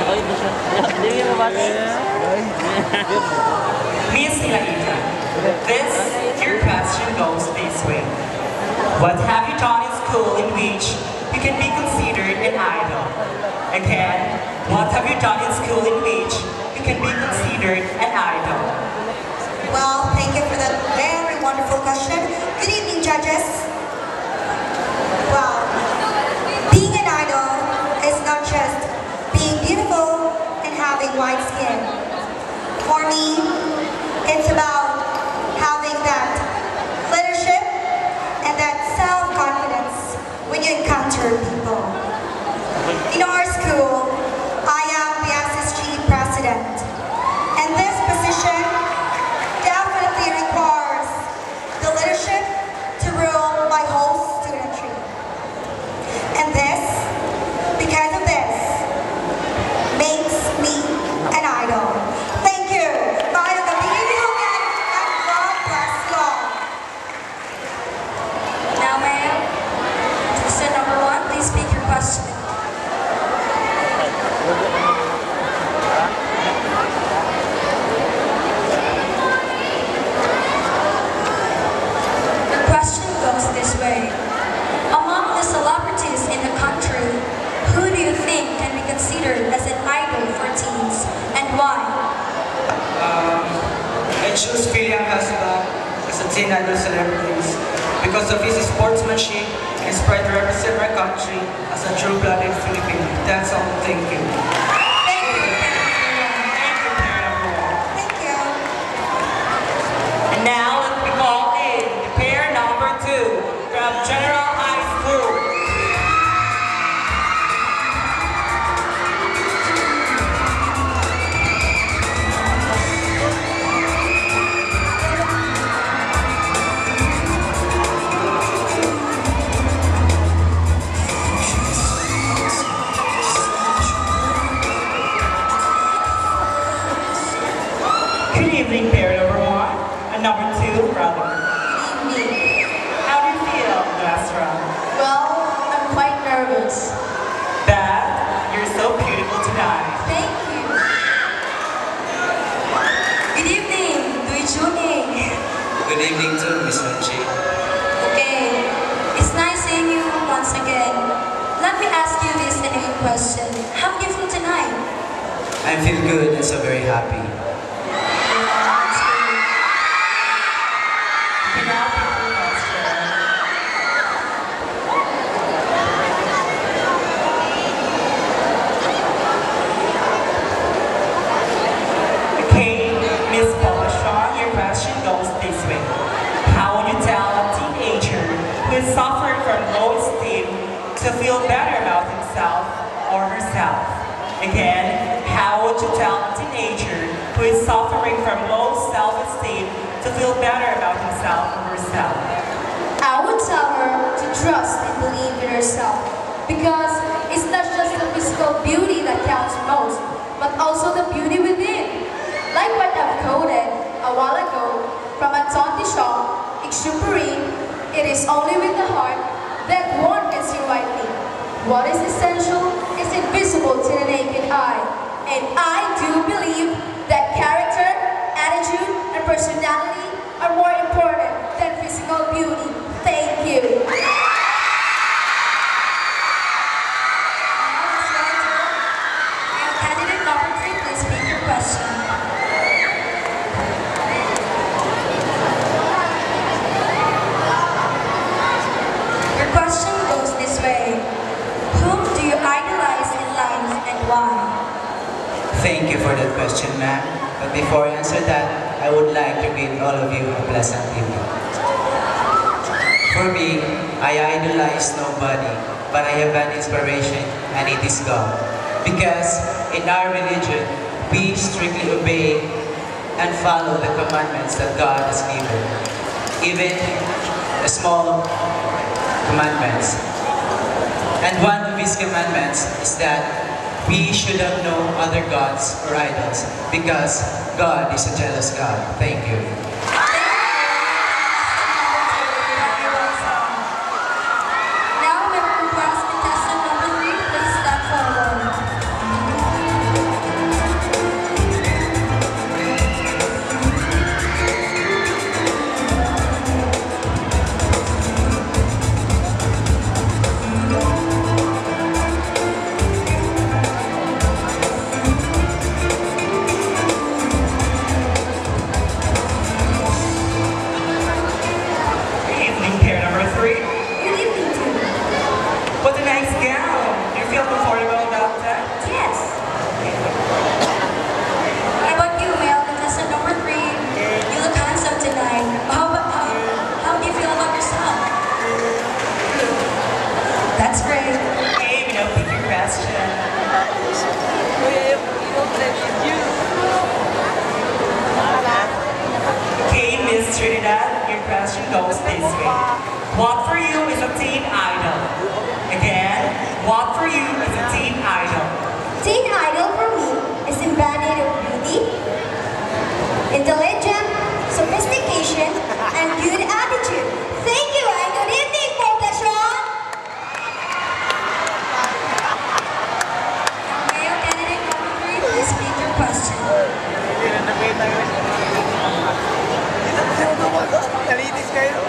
Miss Ilaita, this your question goes this way. What have you done in school in which you can be considered an idol? Again, what have you done in school in which you can be considered an idol? Well, thank you for that very wonderful question. Good evening, judges. Well, being an idol is not just being beautiful and having white skin. For me, it's about having that leadership and that self-confidence when you encounter people. In our school, I am the SSG president, and this position definitely requires the leadership to rule my whole studentry. And this, because of this, makes me an idol. Thank you. Bye, and God bless you all. Now, ma'am, contestant number 1, please speak your question. The question goes this way. Among the celebrities in the country, who do you think can be considered as an idol for teens, and why? I choose William Hasbah as a teen idol celebrities because of his sportsmanship and his pride to represent our country as a true-blooded Filipino. That's all. Thank you. Thank you. Thank you. And now let me call in pair number 2 from General High School. Good evening, pair number 1 and number 2, brother. How do you feel, Nestra? Well, I'm quite nervous. Beth, you're so beautiful tonight. Thank you. Good evening, Dui Juning. Good evening to Miss Wenchi. Okay, it's nice seeing you once again. Let me ask you this another question. How do you feel tonight? I feel good and so very happy. You can now pick your question. Okay, Miss Paula Shaw, your question goes this way. How would you tell a teenager who is suffering from low esteem to feel better about himself or herself? Again, how would you tell a teenager who is suffering from low self-esteem to feel better about himself or herself? I would tell her to trust and believe in herself because it's not just the physical beauty that counts most, but also the beauty within. Like what I've quoted a while ago from Anton Deschamps, exuberance, it is only with the heart that one can see rightly. What is essential is invisible to the naked eye, and I do believe that character, attitude, and personality are more important than physical beauty. Thank you. Candidate number 3, please speak your question. Your question goes this way. Whom do you idolize in life and why? Thank you for that question, ma'am. But before I answer that, I would like to bid all of you a pleasant evening. For me, I idolize nobody, but I have an inspiration, and it is God. Because in our religion, we strictly obey and follow the commandments that God has given. Even the small commandments. And one of His commandments is that we should have no other gods or idols because God is a jealous God. Thank you. Now, may I request contestant number 3, please step forward. question. Nalinis kayo.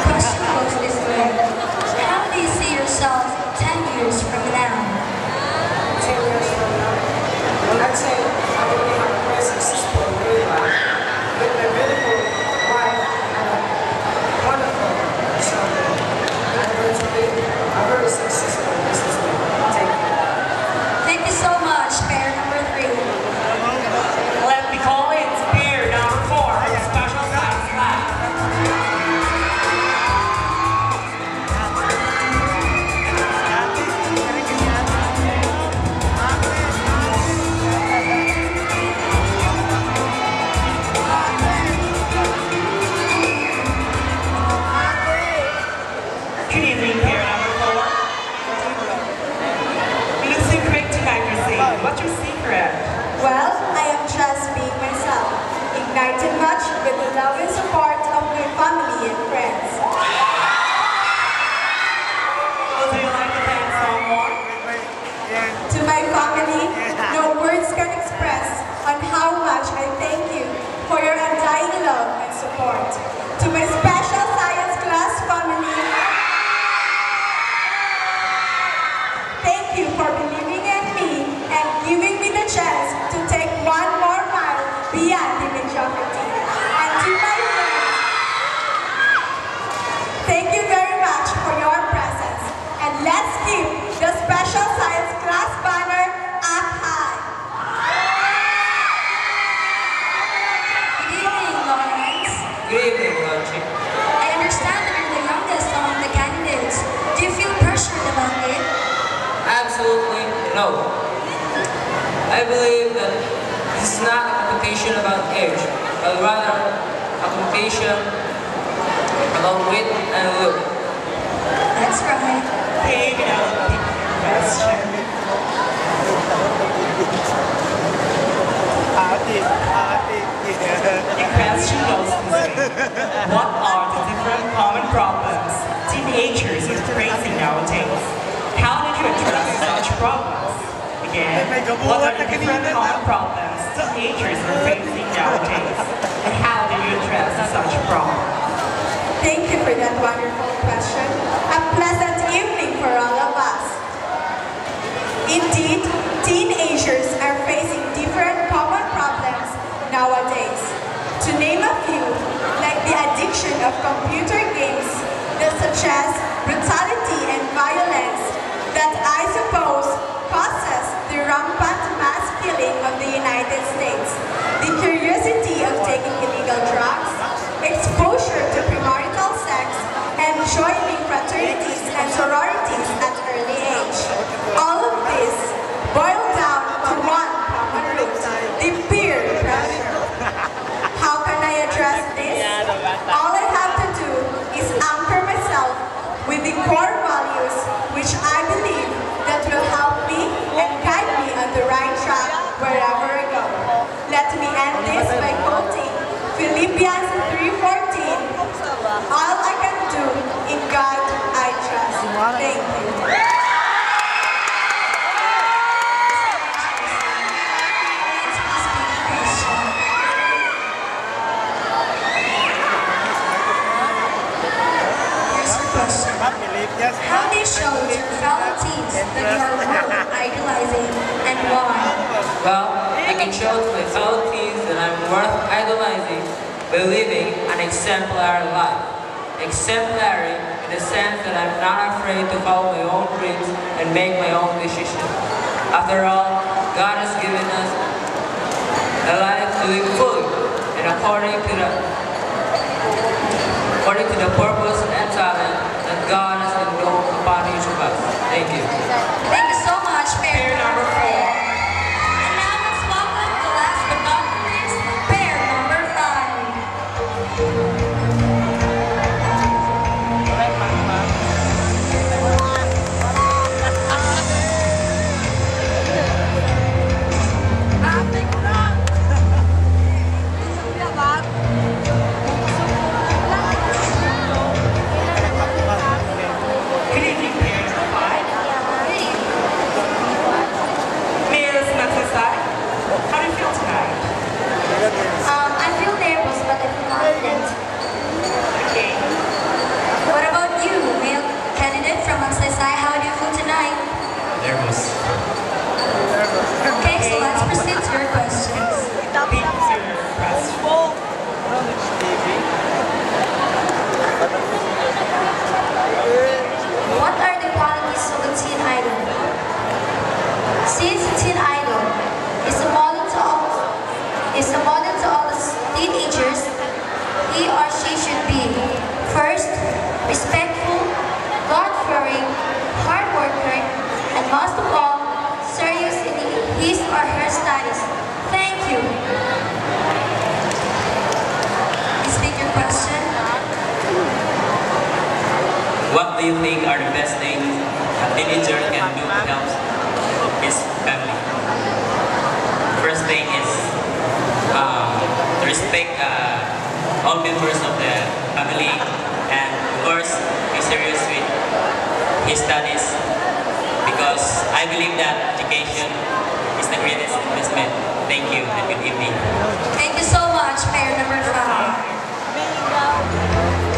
Question goes this way. How do you see yourself 10 years from now? 10 years from now, I'd say I will be a very successful in life with a beautiful wife and a wonderful son. I'm going to be a very successful businessman. Thank you. Thank you so much, pair number 3. Let me call it pair number 4, special science lab. Good evening, pair number 4. You look so great tonight, Christine. What's your secret? Well, I am just being myself, ignited much with the love and support of my family and friends. Oh, do you like the dance song more? To my family, no words can express on how much I thank you for your undying love and support. To my special science class family, thank you for believing in me and giving me the chance to take one more mile beyond the mediocrity. And to my friends, thank you very much for your presence. And let's keep the special science class banner up high. Good evening, Lawrence. Good evening, Logic. I understand that you're the youngest among the candidates. Do you feel pressured about it? Absolutely no. I believe that this is not a competition about age, but rather a competition about wit and look. That's right. Hey, you know, question. The question goes this way. What are the different common problems teenagers are facing nowadays? How did you address such problems? Again, what are the different common problems teenagers are facing nowadays? And how did you address such problems? Thank you for that wonderful question. A pleasant evening for all of us. Indeed, teenagers are facing different common problems nowadays. To name a few, like the addiction of computer games that suggest brutality and violence that I suppose causes the rampant mass killing of the United States, the curiosity of taking illegal drugs, exposure to premarital sex, and joining fraternities and sororities at early age. All of this boil down to one common root, the peer pressure. How can I address this? All I have to do is anchor myself with the core values which I believe that will help me and guide me on the right track wherever I go. Let me end this by quoting Philippians 3:14. All I can do, in God I trust. Thank you. Here's your question. How do you show to your fellow teens that you are worth idolizing and why? Well, I can show to my fellow teens that I'm worth idolizing by living an exemplary life. Exemplary in the sense that I'm not afraid to follow my own dreams and make my own decisions. After all, God has given us a life to live fully and according to the purpose and talent that God has endowed upon each of us. Thank you. Thank you so much, pair Pair number 4. And now let's welcome the last but not least, pair number 5. Good evening, pair number 5. nervous. Okay, so let's proceed to your questions. What are the qualities of a teen idol? Since a teen idol is a model to all the teenagers, he or she should be first, respectful, God-fearing, hard worker, and most of all, serious in his or her studies. Thank you. Please make your question. What do you think are the best things a teenager can do to help his family? First thing is to respect all members of the family, and of course be serious with his studies, because I believe that education is the greatest investment. Thank you and good evening. Thank you so much, Mayor number 5.